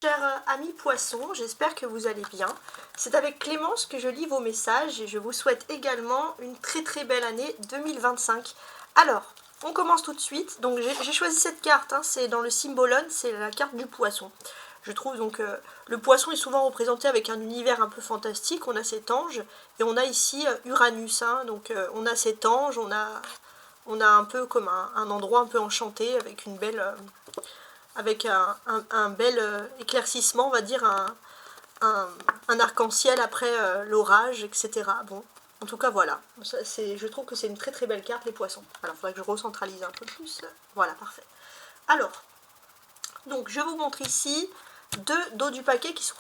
Chers amis poissons, j'espère que vous allez bien. C'est avec Clémence que je lis vos messages et je vous souhaite également une très belle année 2025. Alors, on commence tout de suite. Donc j'ai choisi cette carte, hein, c'est dans le Symbolone, c'est la carte du poisson. Je trouve donc le poisson est souvent représenté avec un univers un peu fantastique. On a cet ange et on a ici Uranus. Hein, donc on a cet ange, on a un peu comme un endroit un peu enchanté avec une belle... avec un bel éclaircissement, on va dire, un arc-en-ciel après l'orage, etc. Bon, en tout cas, voilà. Je trouve que c'est une très belle carte, les poissons. Alors, il faudrait que je recentralise un peu plus. Voilà, parfait. Alors, donc, je vous montre ici deux dos du paquet qui sont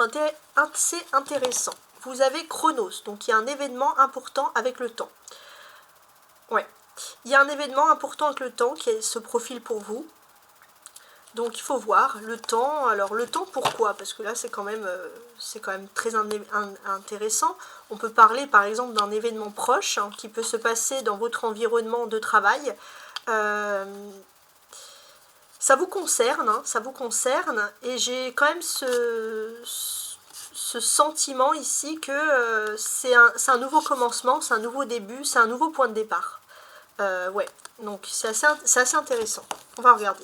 assez intéressants. Vous avez Chronos, donc il y a un événement important avec le temps. Ouais, il y a un événement important avec le temps qui se profile pour vous. Donc il faut voir le temps. Alors le temps, pourquoi? Parce que là c'est quand même très intéressant. On peut parler par exemple d'un événement proche hein, qui peut se passer dans votre environnement de travail. Ça vous concerne, hein, ça vous concerne. Et j'ai quand même ce sentiment ici que c'est un nouveau commencement, c'est un nouveau début, c'est un nouveau point de départ. Ouais, donc c'est assez intéressant. On va regarder.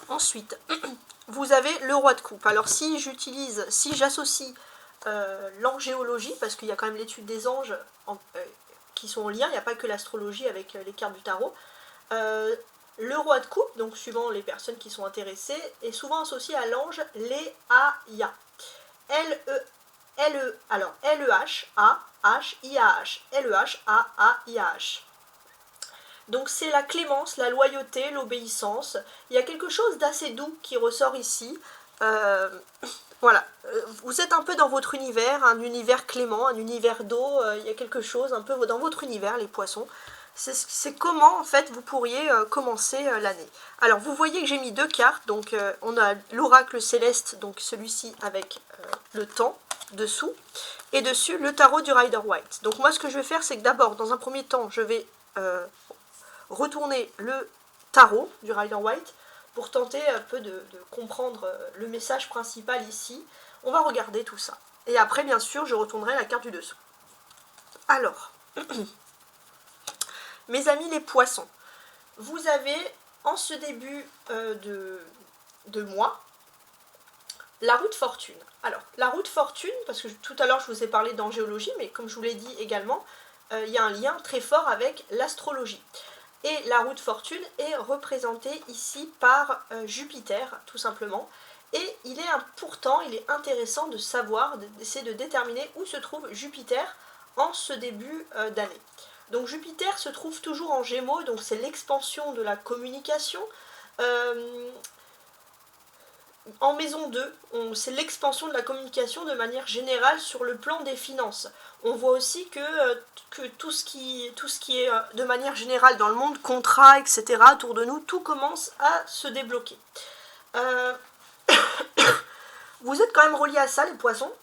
Ensuite, vous avez le roi de coupe. Alors si j'associe l'angéologie, parce qu'il y a quand même l'étude des anges qui sont en lien, il n'y a pas que l'astrologie avec les cartes du tarot. Le roi de coupe, donc suivant les personnes qui sont intéressées, est souvent associé à l'ange Léaïa. Alors L-E-H-A-H-I-A-H. L-E-H-A-A-I-A-H. Donc c'est la clémence, la loyauté, l'obéissance. Il y a quelque chose d'assez doux qui ressort ici. Voilà, vous êtes un peu dans votre univers, un univers clément, un univers d'eau. Il y a quelque chose un peu dans votre univers, les poissons. C'est comment en fait vous pourriez commencer l'année. Alors vous voyez que j'ai mis deux cartes. Donc on a l'oracle céleste, donc celui-ci avec le temps dessous. Et dessus le tarot du Rider-Waite. Donc moi ce que je vais faire, c'est que d'abord, dans un premier temps, je vais... retourner le tarot du Rider-Waite pour tenter un peu de comprendre le message principal ici. On va regarder tout ça. Et après, bien sûr, je retournerai la carte du dessous. Alors, mes amis les poissons, vous avez en ce début de mois la roue de fortune. Alors, la roue de fortune, parce que tout à l'heure je vous ai parlé d'angéologie, mais comme je vous l'ai dit également, il y a un lien très fort avec l'astrologie. Et la roue de fortune est représentée ici par Jupiter, tout simplement. Et pourtant, il est intéressant de savoir, d'essayer de déterminer où se trouve Jupiter en ce début d'année. Donc Jupiter se trouve toujours en Gémeaux, donc c'est l'expansion de la communication. En maison 2, c'est l'expansion de la communication de manière générale sur le plan des finances. On voit aussi que tout ce qui est de manière générale dans le monde, contrat, etc., autour de nous, tout commence à se débloquer. Vous êtes quand même reliés à ça, les poissons.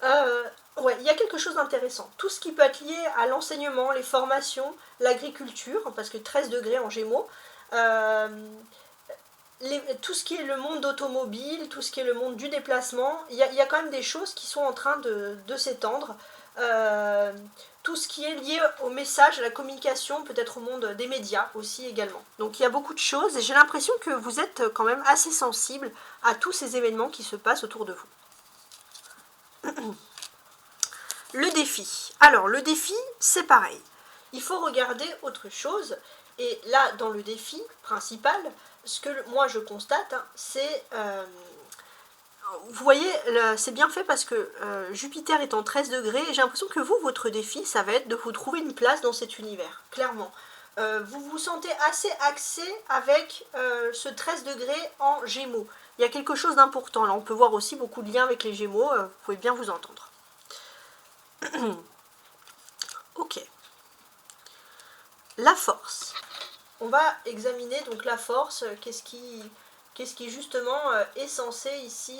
Ouais, il y a quelque chose d'intéressant. Tout ce qui peut être lié à l'enseignement, les formations, l'agriculture, parce que 13 degrés en Gémeaux, tout ce qui est le monde automobile, tout ce qui est le monde du déplacement, il y a quand même des choses qui sont en train de s'étendre. Tout ce qui est lié au message, à la communication, peut-être au monde des médias aussi également. Donc il y a beaucoup de choses et j'ai l'impression que vous êtes quand même assez sensible à tous ces événements qui se passent autour de vous. Le défi. Alors le défi, c'est pareil. Il faut regarder autre chose. Et là, dans le défi principal, ce que moi je constate, hein, c'est... vous voyez, c'est bien fait parce que Jupiter est en 13 degrés et j'ai l'impression que vous, votre défi, ça va être de vous trouver une place dans cet univers, clairement. Vous vous sentez assez axé avec ce 13 degrés en Gémeaux. Il y a quelque chose d'important. Là, on peut voir aussi beaucoup de liens avec les Gémeaux. Vous pouvez bien vous entendre. Ok. La force. On va examiner donc la force. Qu'est-ce qui justement est censé ici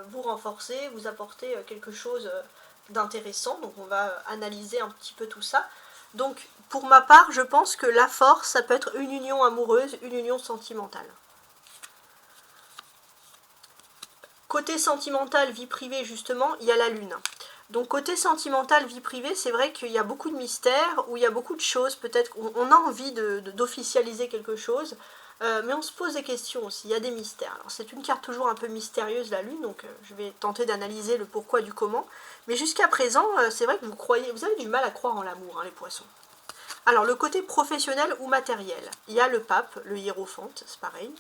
vous renforcer, vous apporter quelque chose d'intéressant. Donc on va analyser un petit peu tout ça. Donc pour ma part, je pense que la force, ça peut être une union amoureuse, une union sentimentale. Côté sentimental, vie privée, justement, il y a la lune. Donc côté sentimental, vie privée, c'est vrai qu'il y a beaucoup de mystères, où il y a beaucoup de choses, peut-être qu'on a envie d'officialiser quelque chose, mais on se pose des questions aussi, il y a des mystères. Alors c'est une carte toujours un peu mystérieuse, la lune, donc je vais tenter d'analyser le pourquoi du comment. Mais jusqu'à présent, c'est vrai que vous avez du mal à croire en l'amour, hein, les poissons. Alors le côté professionnel ou matériel, il y a le pape, le hiérophante, c'est pareil.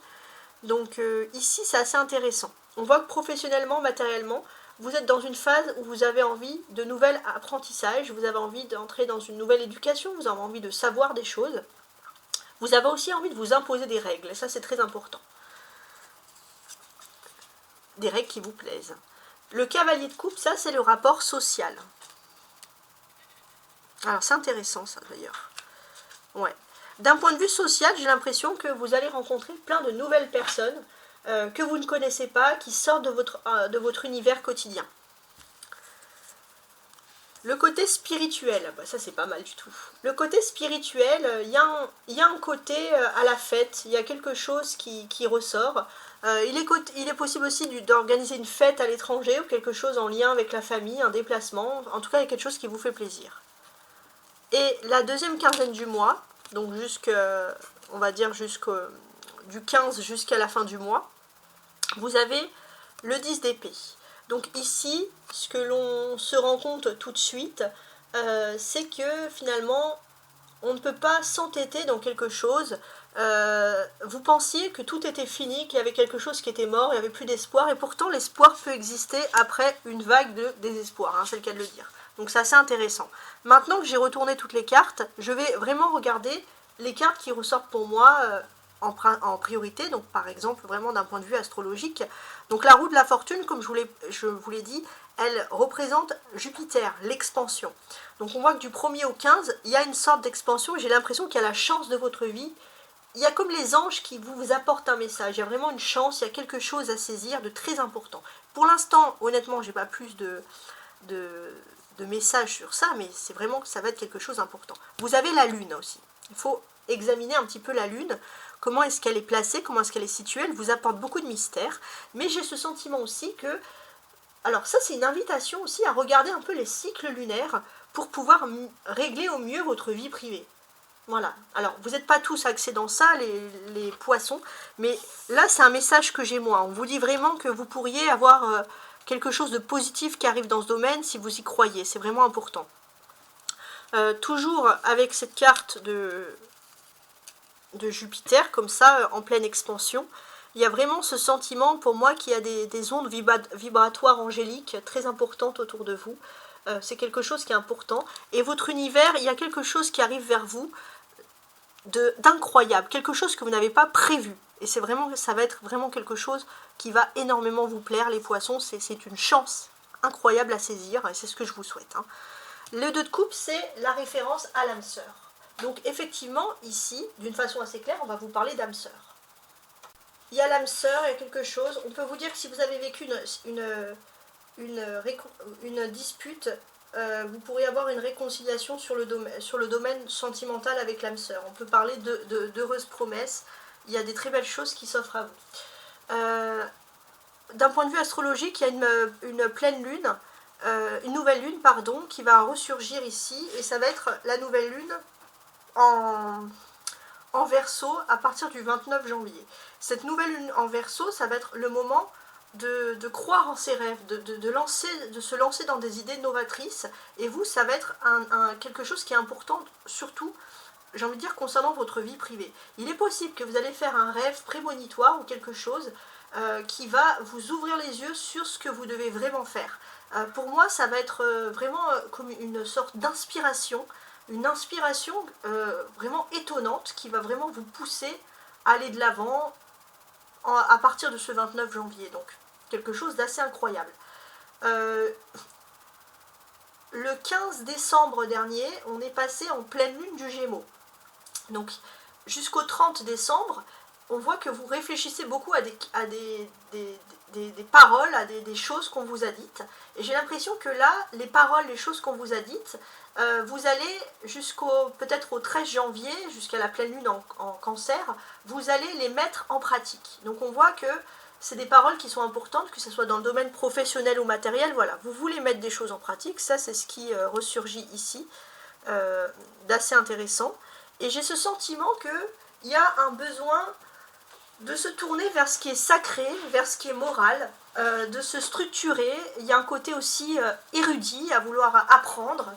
Donc ici c'est assez intéressant. On voit que professionnellement, matériellement, vous êtes dans une phase où vous avez envie de nouvel apprentissage, vous avez envie d'entrer dans une nouvelle éducation, vous avez envie de savoir des choses. Vous avez aussi envie de vous imposer des règles, et ça c'est très important. Des règles qui vous plaisent. Le cavalier de coupe, ça c'est le rapport social. Alors c'est intéressant ça d'ailleurs. Ouais. D'un point de vue social, j'ai l'impression que vous allez rencontrer plein de nouvelles personnes que vous ne connaissez pas, qui sortent de votre univers quotidien. Le côté spirituel, bah ça c'est pas mal du tout. Le côté spirituel, il y a un côté à la fête, il y a quelque chose qui ressort. Il est possible aussi d'organiser une fête à l'étranger ou quelque chose en lien avec la famille, un déplacement. En tout cas, il y a quelque chose qui vous fait plaisir. Et la deuxième quinzaine du mois, donc on va dire du 15 jusqu'à la fin du mois, vous avez le 10 d'épée. Donc ici, ce que l'on se rend compte tout de suite, c'est que finalement, on ne peut pas s'entêter dans quelque chose. Vous pensiez que tout était fini, qu'il y avait quelque chose qui était mort, il n'y avait plus d'espoir, et pourtant l'espoir peut exister après une vague de désespoir, hein, c'est le cas de le dire. Donc c'est assez intéressant. Maintenant que j'ai retourné toutes les cartes, je vais vraiment regarder les cartes qui ressortent pour moi en priorité, donc par exemple vraiment d'un point de vue astrologique. Donc la roue de la fortune, comme je vous l'ai dit, elle représente Jupiter, l'expansion. Donc on voit que du 1er au 15, il y a une sorte d'expansion, j'ai l'impression qu'il y a la chance de votre vie. Il y a comme les anges qui vous apportent un message, il y a vraiment une chance, il y a quelque chose à saisir de très important. Pour l'instant, honnêtement, je n'ai pas plus de messages sur ça, mais c'est vraiment que ça va être quelque chose d'important. Vous avez la lune aussi. Il faut examiner un petit peu la lune, comment est-ce qu'elle est placée, comment est-ce qu'elle est située, elle vous apporte beaucoup de mystères, mais j'ai ce sentiment aussi que, alors ça c'est une invitation aussi à regarder un peu les cycles lunaires pour pouvoir régler au mieux votre vie privée. Voilà, alors vous n'êtes pas tous axés dans ça, les poissons, mais là c'est un message que j'ai moi, on vous dit vraiment que vous pourriez avoir quelque chose de positif qui arrive dans ce domaine si vous y croyez, c'est vraiment important. Toujours avec cette carte de Jupiter, comme ça, en pleine expansion, il y a vraiment ce sentiment pour moi qu'il y a des ondes vibratoires angéliques très importantes autour de vous. C'est quelque chose qui est important. Et votre univers, il y a quelque chose qui arrive vers vous d'incroyable, quelque chose que vous n'avez pas prévu. Et ça va être vraiment quelque chose qui va énormément vous plaire, les poissons. C'est une chance incroyable à saisir, et c'est ce que je vous souhaite. Hein. Le 2 de coupe, c'est la référence à l'âme sœur. Donc effectivement, ici, d'une façon assez claire, on va vous parler d'âme sœur. Il y a l'âme sœur, il y a quelque chose. On peut vous dire que si vous avez vécu une dispute, vous pourriez avoir une réconciliation sur le domaine sentimental avec l'âme sœur. On peut parler d'heureuses promesses. Il y a des très belles choses qui s'offrent à vous. D'un point de vue astrologique, il y a une pleine lune, une nouvelle lune, pardon, qui va ressurgir ici. Et ça va être la nouvelle lune en Verseau à partir du 29 janvier. Cette nouvelle lune en Verseau, ça va être le moment de croire en ses rêves, de se lancer dans des idées novatrices. Et vous, ça va être quelque chose qui est important, surtout, j'ai envie de dire, concernant votre vie privée. Il est possible que vous allez faire un rêve prémonitoire ou quelque chose qui va vous ouvrir les yeux sur ce que vous devez vraiment faire. Pour moi, ça va être vraiment comme une sorte d'inspiration, une inspiration vraiment étonnante qui va vraiment vous pousser à aller de l'avant à partir de ce 29 janvier. Donc, quelque chose d'assez incroyable. Le 15 décembre dernier, on est passé en pleine lune du Gémeaux. Donc, jusqu'au 30 décembre, on voit que vous réfléchissez beaucoup à des paroles, à des choses qu'on vous a dites. Et j'ai l'impression que là, les paroles, les choses qu'on vous a dites, vous allez peut-être au 13 janvier, jusqu'à la pleine lune en Cancer, vous allez les mettre en pratique. Donc on voit que c'est des paroles qui sont importantes, que ce soit dans le domaine professionnel ou matériel. Voilà, vous voulez mettre des choses en pratique, ça c'est ce qui ressurgit ici, d'assez intéressant. Et j'ai ce sentiment qu'il y a un besoin de se tourner vers ce qui est sacré, vers ce qui est moral, de se structurer. Il y a un côté aussi érudit, à vouloir apprendre.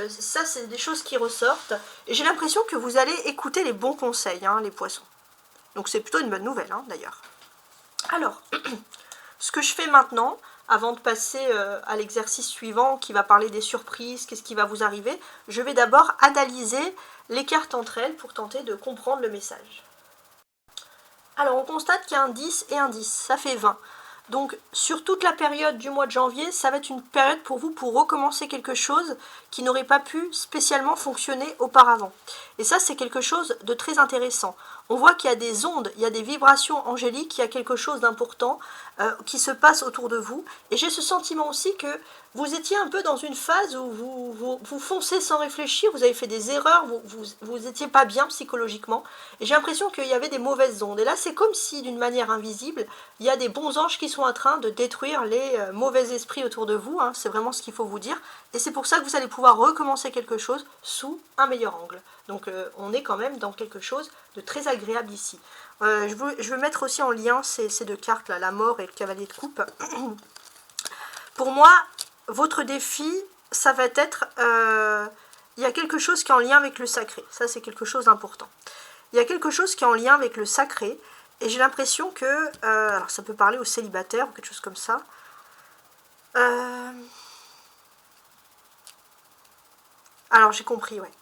Ça, c'est des choses qui ressortent. Et j'ai l'impression que vous allez écouter les bons conseils, hein, les poissons. Donc c'est plutôt une bonne nouvelle, hein, d'ailleurs. Alors, ce que je fais maintenant, avant de passer à l'exercice suivant qui va parler des surprises, qu'est-ce qui va vous arriver, je vais d'abord analyser les cartes entre elles pour tenter de comprendre le message. Alors, on constate qu'il y a un 10 et un 10, ça fait 20. Donc, sur toute la période du mois de janvier, ça va être une période pour vous pour recommencer quelque chose qui n'aurait pas pu spécialement fonctionner auparavant. Et ça, c'est quelque chose de très intéressant. On voit qu'il y a des ondes, il y a des vibrations angéliques, il y a quelque chose d'important qui se passe autour de vous. Et j'ai ce sentiment aussi que vous étiez un peu dans une phase où vous foncez sans réfléchir, vous avez fait des erreurs, vous n'étiez pas bien psychologiquement. Et j'ai l'impression qu'il y avait des mauvaises ondes. Et là, c'est comme si, d'une manière invisible, il y a des bons anges qui sont en train de détruire les mauvais esprits autour de vous. Hein, c'est vraiment ce qu'il faut vous dire. Et c'est pour ça que vous allez pouvoir recommencer quelque chose sous un meilleur angle. Donc on est quand même dans quelque chose de très agréable ici. Je veux mettre aussi en lien ces deux cartes là, la mort et le cavalier de coupe. Pour moi, votre défi, ça va être, il y a quelque chose qui est en lien avec le sacré. Ça, c'est quelque chose d'important. Il y a quelque chose qui est en lien avec le sacré. Et j'ai l'impression que, alors ça peut parler aux célibataires ou quelque chose comme ça. Alors j'ai compris, ouais.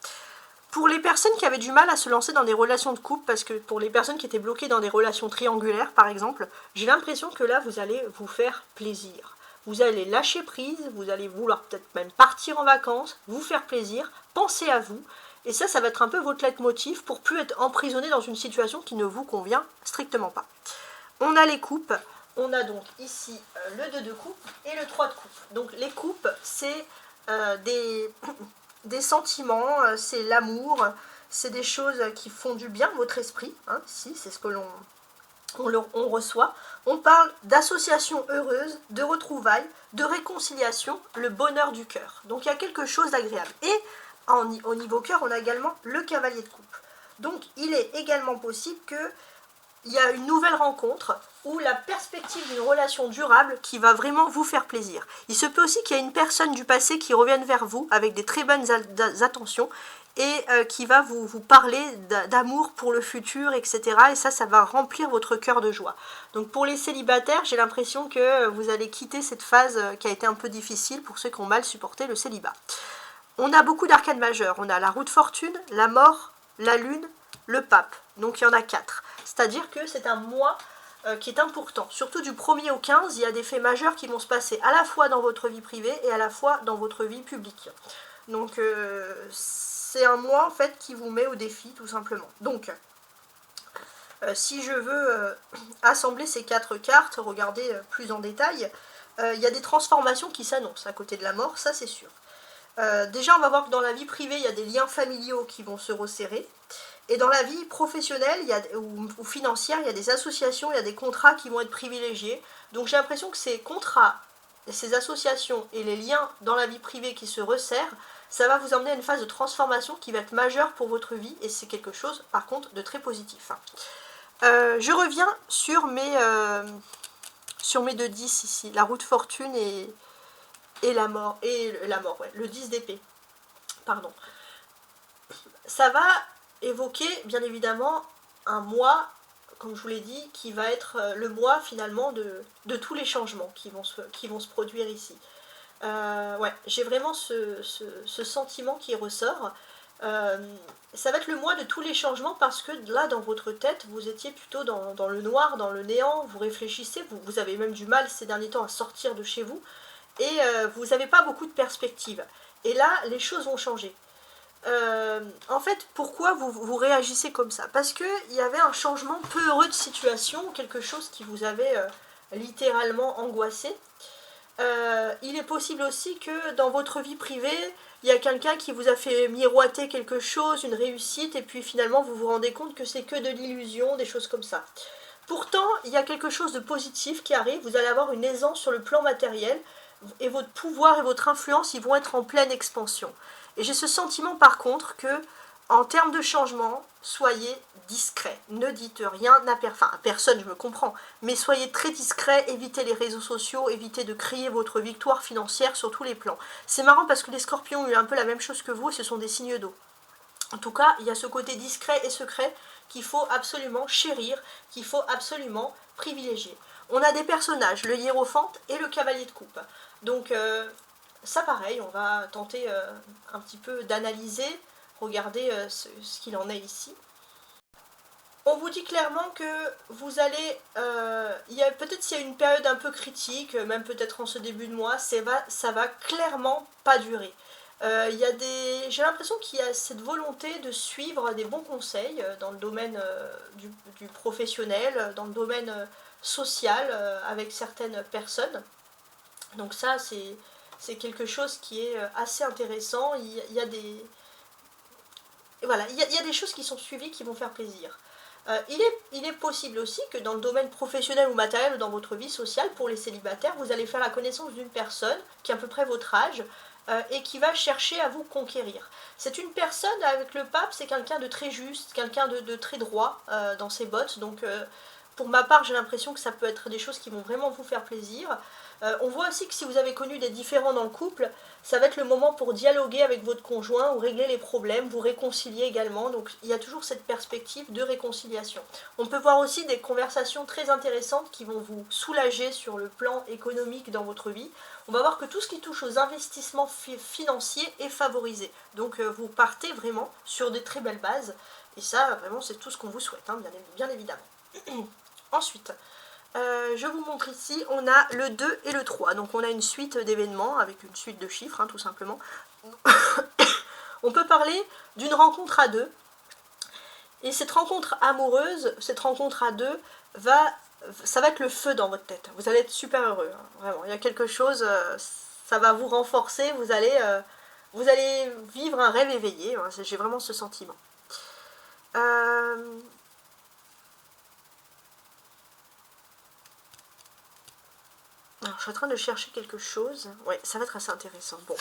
Pour les personnes qui avaient du mal à se lancer dans des relations de couple, parce que pour les personnes qui étaient bloquées dans des relations triangulaires, par exemple, j'ai l'impression que là, vous allez vous faire plaisir. Vous allez lâcher prise, vous allez vouloir peut-être même partir en vacances, vous faire plaisir, penser à vous. Et ça va être un peu votre leitmotiv pour plus être emprisonné dans une situation qui ne vous convient strictement pas. On a les coupes. On a donc ici le 2 de coupe et le 3 de coupe. Donc les coupes, c'est des sentiments, c'est l'amour, c'est des choses qui font du bien à votre esprit. Hein, si, c'est ce que on reçoit. On parle d'association heureuse, de retrouvailles, de réconciliation, le bonheur du cœur. Donc il y a quelque chose d'agréable. Et au niveau cœur, on a également le cavalier de coupe. Donc il est également possible qu'il y a une nouvelle rencontre ou la perspective d'une relation durable qui va vraiment vous faire plaisir. Il se peut aussi qu'il y ait une personne du passé qui revienne vers vous avec des très bonnes attentions et qui va vous parler d'amour pour le futur, etc. Et ça va remplir votre cœur de joie. Donc pour les célibataires, j'ai l'impression que vous allez quitter cette phase qui a été un peu difficile pour ceux qui ont mal supporté le célibat. On a beaucoup d'arcanes majeures. On a la roue de fortune, la mort, la lune, le pape. Donc il y en a 4. C'est-à-dire que c'est un mois qui est important. Surtout du 1er au 15, il y a des faits majeurs qui vont se passer à la fois dans votre vie privée et à la fois dans votre vie publique. Donc c'est un mois en fait qui vous met au défi tout simplement. Donc si je veux assembler ces 4 cartes, regarder plus en détail, il y a des transformations qui s'annoncent à côté de la mort, ça c'est sûr. Déjà on va voir que dans la vie privée, il y a des liens familiaux qui vont se resserrer. Et dans la vie professionnelle ou financière, il y a des associations, il y a des contrats qui vont être privilégiés. Donc j'ai l'impression que ces contrats, ces associations et les liens dans la vie privée qui se resserrent, ça va vous emmener à une phase de transformation qui va être majeure pour votre vie. Et c'est quelque chose, par contre, de très positif. Je reviens sur mes 2 10 ici. La roue de fortune et la mort. Ouais, le 10 d'épée. Pardon. Ça va évoquer bien évidemment un mois, comme je vous l'ai dit, qui va être le mois finalement de tous les changements qui vont se produire ici. Ouais, j'ai vraiment ce sentiment qui ressort. Ça va être le mois de tous les changements parce que là dans votre tête vous étiez plutôt dans le noir, dans le néant, vous réfléchissez, vous avez même du mal ces derniers temps à sortir de chez vous et vous n'avez pas beaucoup de perspectives. Et là les choses vont changer. En fait, pourquoi vous réagissez comme ça? Parce qu'il y avait un changement peu heureux de situation, quelque chose qui vous avait littéralement angoissé. Il est possible aussi que dans votre vie privée, il y a quelqu'un qui vous a fait miroiter quelque chose, une réussite, et puis finalement vous vous rendez compte que c'est que de l'illusion, des choses comme ça. Pourtant, il y a quelque chose de positif qui arrive, vous allez avoir une aisance sur le plan matériel, et votre pouvoir et votre influence, ils vont être en pleine expansion. Et j'ai ce sentiment par contre que, en termes de changement, soyez discret. Ne dites rien à personne, je me comprends, mais soyez très discret, évitez les réseaux sociaux, évitez de crier votre victoire financière sur tous les plans. C'est marrant parce que les scorpions ont eu un peu la même chose que vous, et ce sont des signes d'eau. En tout cas, il y a ce côté discret et secret qu'il faut absolument chérir, qu'il faut absolument privilégier. On a des personnages, le hiérophante et le cavalier de coupe. Donc ça pareil, on va tenter un petit peu d'analyser, regarder ce qu'il en est ici. On vous dit clairement que vous allez, peut-être s'il y a une période un peu critique, même peut-être en ce début de mois, ça va clairement pas durer. J'ai l'impression qu'il y a cette volonté de suivre des bons conseils dans le domaine du professionnel, dans le domaine social avec certaines personnes. Donc ça, c'est quelque chose qui est assez intéressant. Il y a des... Voilà, il y a des choses qui sont suivies qui vont faire plaisir. Il est possible aussi que dans le domaine professionnel ou matériel ou dans votre vie sociale, pour les célibataires, vous allez faire la connaissance d'une personne qui a à peu près votre âge et qui va chercher à vous conquérir. C'est une personne, avec le pape, c'est quelqu'un de très juste, quelqu'un de très droit dans ses bottes. Donc pour ma part, j'ai l'impression que ça peut être des choses qui vont vraiment vous faire plaisir. On voit aussi que si vous avez connu des différends dans le couple, ça va être le moment pour dialoguer avec votre conjoint ou régler les problèmes, vous réconcilier également. Donc il y a toujours cette perspective de réconciliation. On peut voir aussi des conversations très intéressantes qui vont vous soulager sur le plan économique dans votre vie. On va voir que tout ce qui touche aux investissements financiers est favorisé. Donc vous partez vraiment sur des très belles bases. Et ça, vraiment, c'est tout ce qu'on vous souhaite, hein, bien évidemment. Ensuite, je vous montre ici, on a le 2 et le 3. Donc on a une suite d'événements avec une suite de chiffres, hein, tout simplement. On peut parler d'une rencontre à deux. Et cette rencontre amoureuse, cette rencontre à deux, ça va être le feu dans votre tête. Vous allez être super heureux, hein, vraiment. Il y a quelque chose, ça va vous renforcer, vous allez vivre un rêve éveillé. Hein, j'ai vraiment ce sentiment. Alors, je suis en train de chercher quelque chose. Ouais, ça va être assez intéressant. Bon.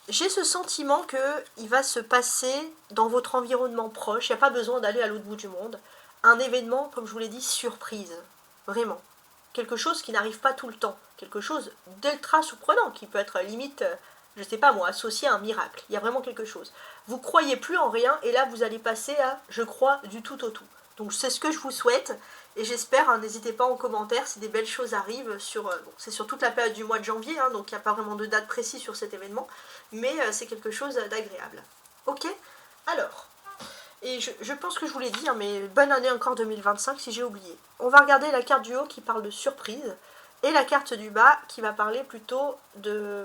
J'ai ce sentiment qu'il va se passer dans votre environnement proche. Il n'y a pas besoin d'aller à l'autre bout du monde. Un événement, comme je vous l'ai dit, surprise. Vraiment. Quelque chose qui n'arrive pas tout le temps. Quelque chose d'ultra surprenant, qui peut être limite, je ne sais pas moi, associé à un miracle. Il y a vraiment quelque chose. Vous croyez plus en rien, et là vous allez passer à je crois du tout au tout. Donc c'est ce que je vous souhaite. Et j'espère, hein, n'hésitez pas en commentaire si des belles choses arrivent bon, c'est sur toute la période du mois de janvier, hein, donc il n'y a pas vraiment de date précise sur cet événement, mais c'est quelque chose d'agréable. Ok. Alors, et je pense que je vous l'ai dit, hein, mais bonne année encore 2025 si j'ai oublié. On va regarder la carte du haut qui parle de surprise, et la carte du bas qui va parler plutôt de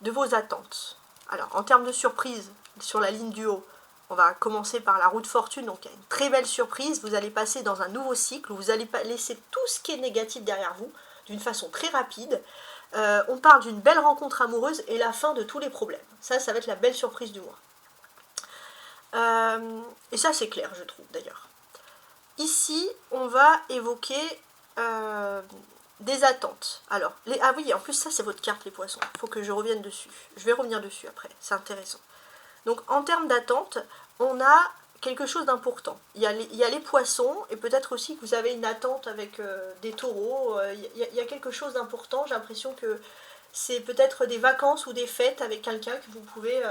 vos attentes. Alors, en termes de surprise, sur la ligne du haut, on va commencer par la roue de fortune, donc il y a une très belle surprise, vous allez passer dans un nouveau cycle, où vous allez laisser tout ce qui est négatif derrière vous, d'une façon très rapide. On parle d'une belle rencontre amoureuse et la fin de tous les problèmes. Ça va être la belle surprise du mois. Et ça c'est clair, je trouve d'ailleurs. Ici, on va évoquer des attentes. Alors, ah oui, en plus ça c'est votre carte les poissons, il faut que je revienne dessus. Je vais revenir dessus après, c'est intéressant. Donc en termes d'attente, on a quelque chose d'important. Il y a les poissons, et peut-être aussi que vous avez une attente avec des taureaux. Il y a quelque chose d'important, j'ai l'impression que c'est peut-être des vacances ou des fêtes avec quelqu'un que vous pouvez...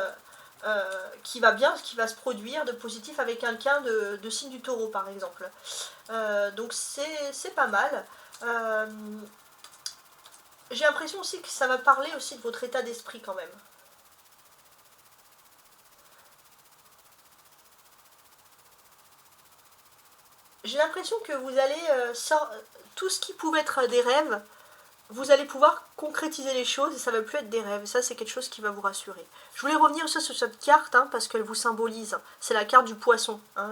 qui va bien, qui va se produire de positif avec quelqu'un de signe du taureau par exemple. Donc c'est pas mal. J'ai l'impression aussi que ça va parler aussi de votre état d'esprit quand même. J'ai l'impression que vous allez, tout ce qui pouvait être des rêves, vous allez pouvoir concrétiser les choses et ça ne va plus être des rêves. Et ça, c'est quelque chose qui va vous rassurer. Je voulais revenir aussi sur cette carte, hein, parce qu'elle vous symbolise. C'est la carte du poisson, hein,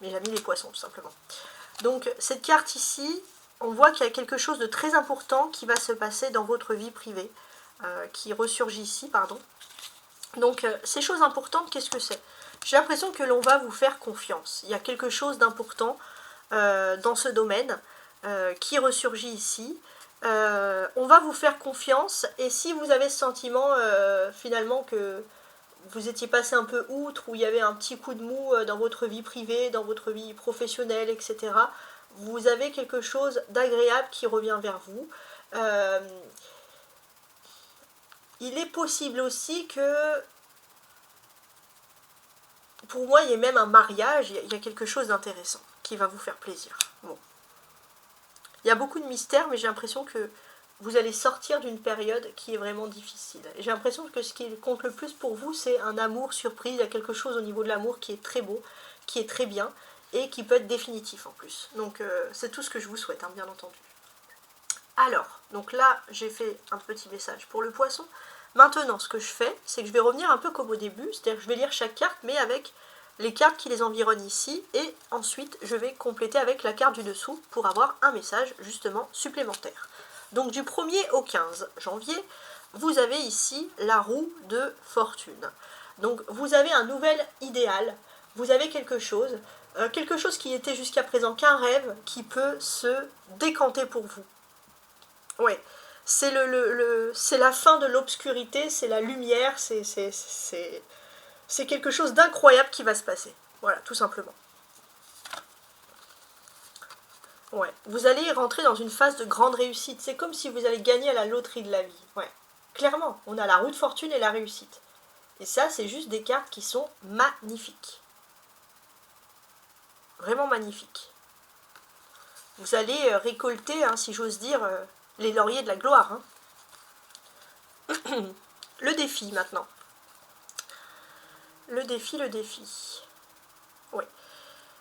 mes amis les poissons, tout simplement. Donc, cette carte ici, on voit qu'il y a quelque chose de très important qui va se passer dans votre vie privée, qui ressurgit ici, pardon. Donc, ces choses importantes, qu'est-ce que c'est? J'ai l'impression que l'on va vous faire confiance. Il y a quelque chose d'important dans ce domaine qui ressurgit ici. On va vous faire confiance, et si vous avez ce sentiment finalement que vous étiez passé un peu outre, ou il y avait un petit coup de mou dans votre vie privée, dans votre vie professionnelle, etc., vous avez quelque chose d'agréable qui revient vers vous. Il est possible aussi que, pour moi, il y ait même un mariage, il y a quelque chose d'intéressant qui va vous faire plaisir. Bon. Il y a beaucoup de mystères, mais j'ai l'impression que vous allez sortir d'une période qui est vraiment difficile. J'ai l'impression que ce qui compte le plus pour vous, c'est un amour surprise. Il y a quelque chose au niveau de l'amour qui est très beau, qui est très bien, et qui peut être définitif en plus. Donc c'est tout ce que je vous souhaite, hein, bien entendu. Alors, donc là, j'ai fait un petit message pour le poisson. Maintenant, ce que je fais, c'est que je vais revenir un peu comme au début, c'est-à-dire que je vais lire chaque carte, mais avec les cartes qui les environnent ici, et ensuite, je vais compléter avec la carte du dessous pour avoir un message, justement, supplémentaire. Donc, du 1er au 15 janvier, vous avez ici la roue de fortune. Donc, vous avez un nouvel idéal, vous avez quelque chose qui était jusqu'à présent qu'un rêve, qui peut se décanter pour vous. Ouais, c'est c'est la fin de l'obscurité, c'est la lumière, c'est quelque chose d'incroyable qui va se passer. Voilà, tout simplement. Ouais, vous allez rentrer dans une phase de grande réussite. C'est comme si vous allez gagner à la loterie de la vie. Ouais, clairement, on a la roue de fortune et la réussite. Et ça, c'est juste des cartes qui sont magnifiques. Vraiment magnifiques. Vous allez récolter, hein, si j'ose dire, les lauriers de la gloire. Hein. Le défi, maintenant. Le défi. Oui.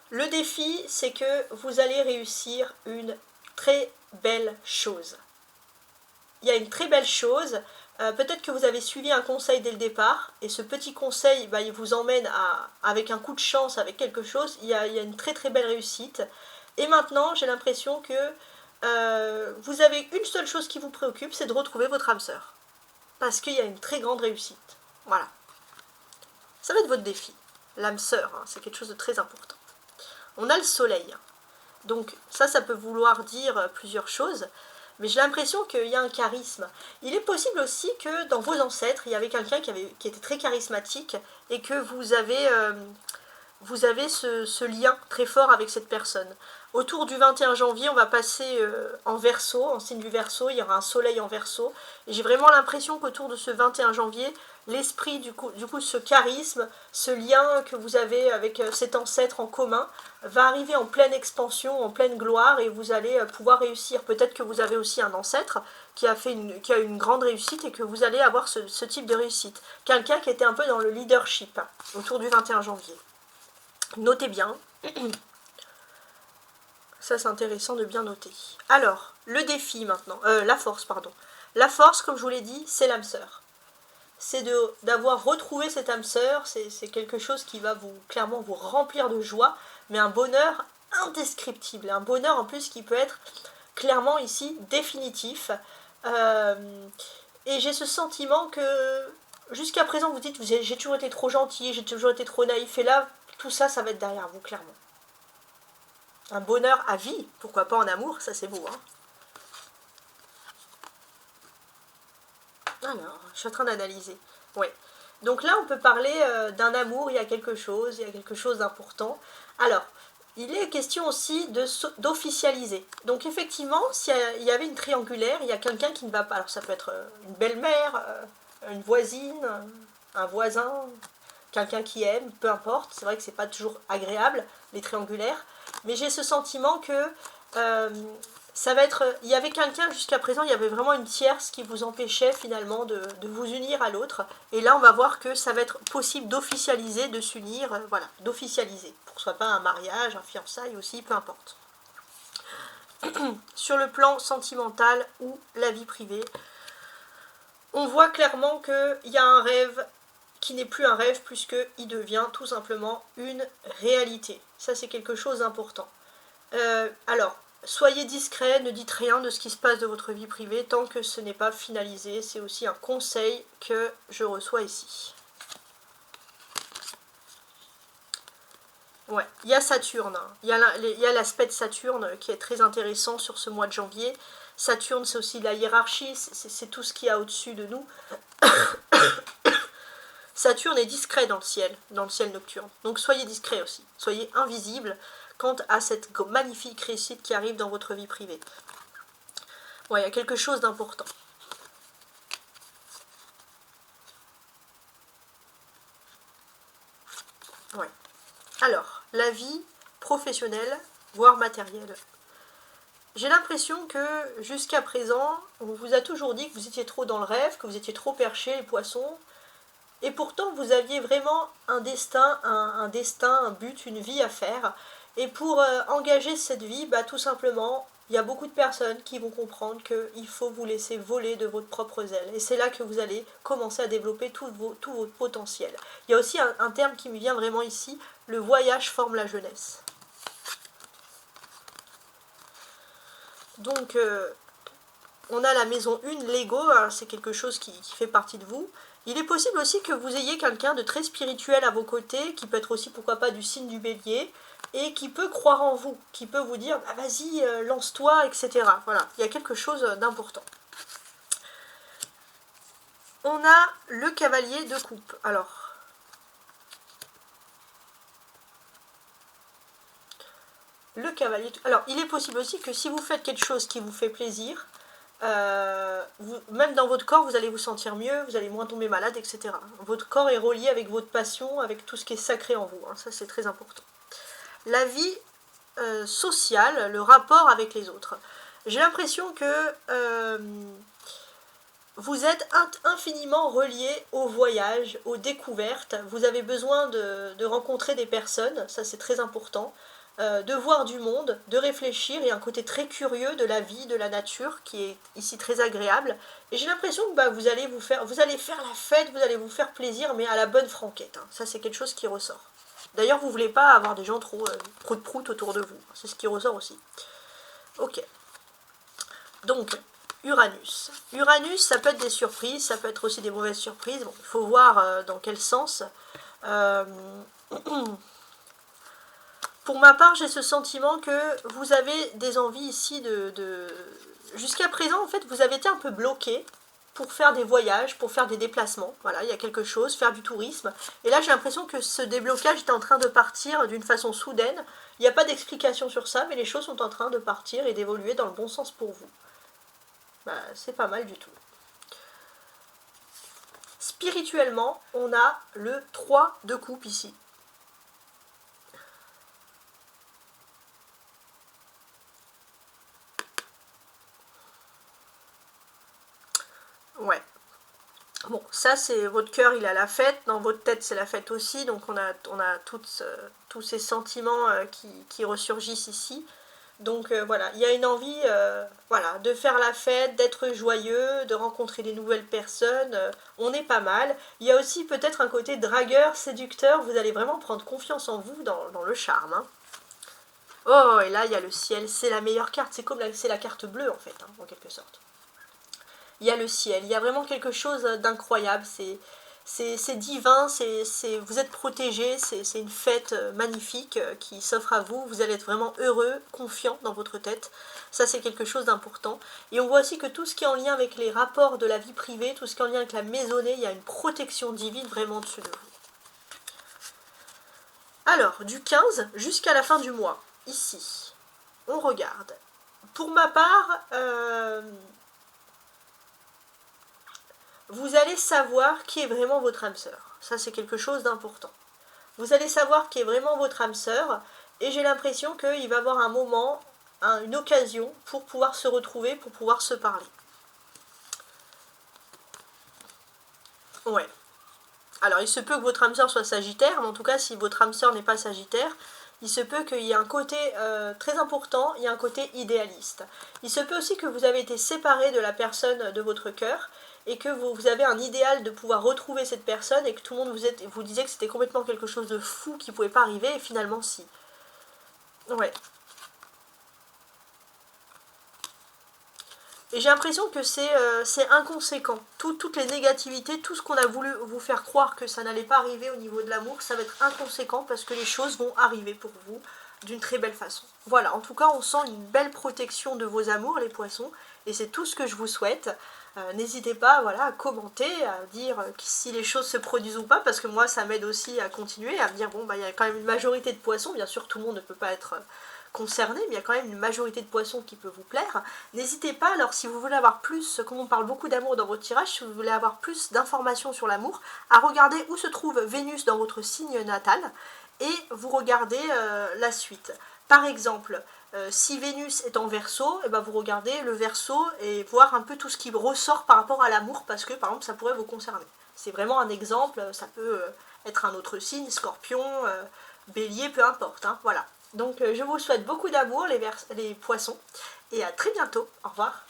Le défi, c'est que vous allez réussir une très belle chose. Il y a une très belle chose. Peut-être que vous avez suivi un conseil dès le départ, et ce petit conseil, il vous emmène avec un coup de chance, avec quelque chose. Il y a une très très belle réussite. Et maintenant, j'ai l'impression que vous avez une seule chose qui vous préoccupe, c'est de retrouver votre âme sœur. Parce qu'il y a une très grande réussite. Voilà. Ça va être votre défi. L'âme sœur, hein, c'est quelque chose de très important. On a le soleil. Donc ça peut vouloir dire plusieurs choses. Mais j'ai l'impression qu'il y a un charisme. Il est possible aussi que dans vos ancêtres, il y avait quelqu'un qui était très charismatique, et que vous avez ce lien très fort avec cette personne. Autour du 21 janvier, on va passer en Verseau, en signe du Verseau, il y aura un soleil en Verseau. Et j'ai vraiment l'impression qu'autour de ce 21 janvier, l'esprit du coup, ce charisme, ce lien que vous avez avec cet ancêtre en commun, va arriver en pleine expansion, en pleine gloire, et vous allez pouvoir réussir. Peut-être que vous avez aussi un ancêtre qui a eu une grande réussite, et que vous allez avoir ce type de réussite. Quelqu'un qui était un peu dans le leadership autour du 21 janvier. Notez bien. Ça, c'est intéressant de bien noter. Alors, le défi maintenant. La force, pardon. La force, comme je vous l'ai dit, c'est l'âme sœur. C'est d'avoir retrouvé cette âme sœur. C'est quelque chose qui va clairement vous remplir de joie, mais un bonheur indescriptible. Un bonheur en plus qui peut être clairement ici définitif. Et j'ai ce sentiment que jusqu'à présent, vous dites, j'ai toujours été trop gentil, j'ai toujours été trop naïf, et là, tout ça, ça va être derrière vous, clairement. Un bonheur à vie, pourquoi pas en amour, ça c'est beau. Hein. Alors, je suis en train d'analyser. Oui. Donc là, on peut parler d'un amour, il y a quelque chose d'important. Alors, il est question aussi d'officialiser. Donc effectivement, s'il y avait une triangulaire, il y a quelqu'un qui ne va pas. Alors ça peut être une belle-mère, une voisine, un voisin, quelqu'un qui aime, peu importe. C'est vrai que c'est pas toujours agréable, les triangulaires. Mais j'ai ce sentiment que ça va être... Il y avait quelqu'un jusqu'à présent, il y avait vraiment une tierce qui vous empêchait finalement de vous unir à l'autre. Et là, on va voir que ça va être possible d'officialiser, de s'unir, voilà, d'officialiser. Pour que ce soit pas un mariage, un fiançailles aussi, peu importe. Sur le plan sentimental ou la vie privée, on voit clairement qu'il y a un rêve qui n'est plus un rêve, puisqu'il devient tout simplement une réalité. Ça, c'est quelque chose d'important. Alors, soyez discret, ne dites rien de ce qui se passe de votre vie privée tant que ce n'est pas finalisé. C'est aussi un conseil que je reçois ici. Ouais, il y a Saturne, hein. Il y a l'aspect de Saturne qui est très intéressant sur ce mois de janvier. Saturne, c'est aussi la hiérarchie, c'est tout ce qu'il y a au-dessus de nous. Saturne est discret dans le ciel nocturne. Donc soyez discret aussi, soyez invisible quant à cette magnifique réussite qui arrive dans votre vie privée. Ouais, il y a quelque chose d'important. Ouais. Alors, la vie professionnelle, voire matérielle. J'ai l'impression que jusqu'à présent, on vous a toujours dit que vous étiez trop dans le rêve, que vous étiez trop perché, les poissons. Et pourtant, vous aviez vraiment un destin, un but, une vie à faire. Et pour engager cette vie, bah, tout simplement, il y a beaucoup de personnes qui vont comprendre qu'il faut vous laisser voler de votre propre aile. Et c'est là que vous allez commencer à développer tout votre potentiel. Il y a aussi un terme qui me vient vraiment ici, le voyage forme la jeunesse. Donc, on a la maison 1, l'ego, c'est quelque chose qui fait partie de vous. Il est possible aussi que vous ayez quelqu'un de très spirituel à vos côtés, qui peut être aussi, pourquoi pas, du signe du bélier, et qui peut croire en vous, qui peut vous dire ah, vas-y, lance-toi, etc. Voilà, il y a quelque chose d'important. On a le cavalier de coupe. Alors, le cavalier. Alors, il est possible aussi que si vous faites quelque chose qui vous fait plaisir, même dans votre corps, vous allez vous sentir mieux, vous allez moins tomber malade, etc. Votre corps est relié avec votre passion, avec tout ce qui est sacré en vous. Hein, ça, c'est très important. La vie sociale, le rapport avec les autres. J'ai l'impression que vous êtes infiniment relié au voyage, aux découvertes. Vous avez besoin de rencontrer des personnes, ça c'est très important. De voir du monde, de réfléchir, il y a un côté très curieux de la vie, de la nature qui est ici très agréable. Et j'ai l'impression que bah, vous allez faire la fête, vous allez vous faire plaisir, mais à la bonne franquette. Hein. Ça c'est quelque chose qui ressort. D'ailleurs, vous ne voulez pas avoir des gens trop prout-prout autour de vous. C'est ce qui ressort aussi. Ok. Donc, Uranus. Uranus, ça peut être des surprises, ça peut être aussi des mauvaises surprises. Bon, il faut voir dans quel sens. Pour ma part, j'ai ce sentiment que vous avez des envies ici Jusqu'à présent, en fait, vous avez été un peu bloqué pour faire des voyages, pour faire des déplacements. Voilà, il y a quelque chose, faire du tourisme. Et là, j'ai l'impression que ce déblocage est en train de partir d'une façon soudaine. Il n'y a pas d'explication sur ça, mais les choses sont en train de partir et d'évoluer dans le bon sens pour vous. Bah, c'est pas mal du tout. Spirituellement, on a le 3 de coupe ici. Ouais. Bon, ça c'est votre cœur, il a la fête, dans votre tête c'est la fête aussi, donc on a tous ces sentiments qui ressurgissent ici. Donc voilà, il y a une envie voilà, de faire la fête, d'être joyeux, de rencontrer des nouvelles personnes, on est pas mal. Il y a aussi peut-être un côté dragueur, séducteur, vous allez vraiment prendre confiance en vous dans le charme. Hein. Oh, et là il y a le ciel, c'est la meilleure carte, c'est la carte bleue en fait, hein, en quelque sorte. Il y a le ciel, il y a vraiment quelque chose d'incroyable, c'est divin, vous êtes protégés, c'est une fête magnifique qui s'offre à vous, vous allez être vraiment heureux, confiant dans votre tête, ça c'est quelque chose d'important. Et on voit aussi que tout ce qui est en lien avec les rapports de la vie privée, tout ce qui est en lien avec la maisonnée, il y a une protection divine vraiment dessus de vous. Alors, du 15 jusqu'à la fin du mois, ici, on regarde. Pour ma part, vous allez savoir qui est vraiment votre âme sœur. Ça, c'est quelque chose d'important. Vous allez savoir qui est vraiment votre âme sœur, et j'ai l'impression qu'il va y avoir un moment, une occasion pour pouvoir se retrouver, pour pouvoir se parler. Ouais. Alors, il se peut que votre âme sœur soit sagittaire, mais en tout cas, si votre âme sœur n'est pas sagittaire, il se peut qu'il y ait un côté très important, il y a un côté idéaliste. Il se peut aussi que vous avez été séparé de la personne de votre cœur, et que vous avez un idéal de pouvoir retrouver cette personne, et que tout le monde vous disait que c'était complètement quelque chose de fou qui ne pouvait pas arriver, et finalement si. Ouais. Et j'ai l'impression que c'est inconséquent. Toutes les négativités, tout ce qu'on a voulu vous faire croire que ça n'allait pas arriver au niveau de l'amour, ça va être inconséquent parce que les choses vont arriver pour vous d'une très belle façon. Voilà, en tout cas, on sent une belle protection de vos amours, les poissons, et c'est tout ce que je vous souhaite. N'hésitez pas voilà, à commenter, à dire si les choses se produisent ou pas, parce que moi, ça m'aide aussi à continuer, à me dire, bon, bah, il y a quand même une majorité de poissons, bien sûr, tout le monde ne peut pas être concerné, mais il y a quand même une majorité de poissons qui peut vous plaire. N'hésitez pas, alors si vous voulez avoir plus, comme on parle beaucoup d'amour dans votre tirage, si vous voulez avoir plus d'informations sur l'amour, à regarder où se trouve Vénus dans votre signe natal, et vous regardez la suite. Par exemple, si Vénus est en Verseau, et ben vous regardez le Verseau et voir un peu tout ce qui ressort par rapport à l'amour, parce que par exemple ça pourrait vous concerner. C'est vraiment un exemple, ça peut être un autre signe, Scorpion, Bélier, peu importe, hein, voilà. Donc je vous souhaite beaucoup d'amour les poissons, et à très bientôt, au revoir.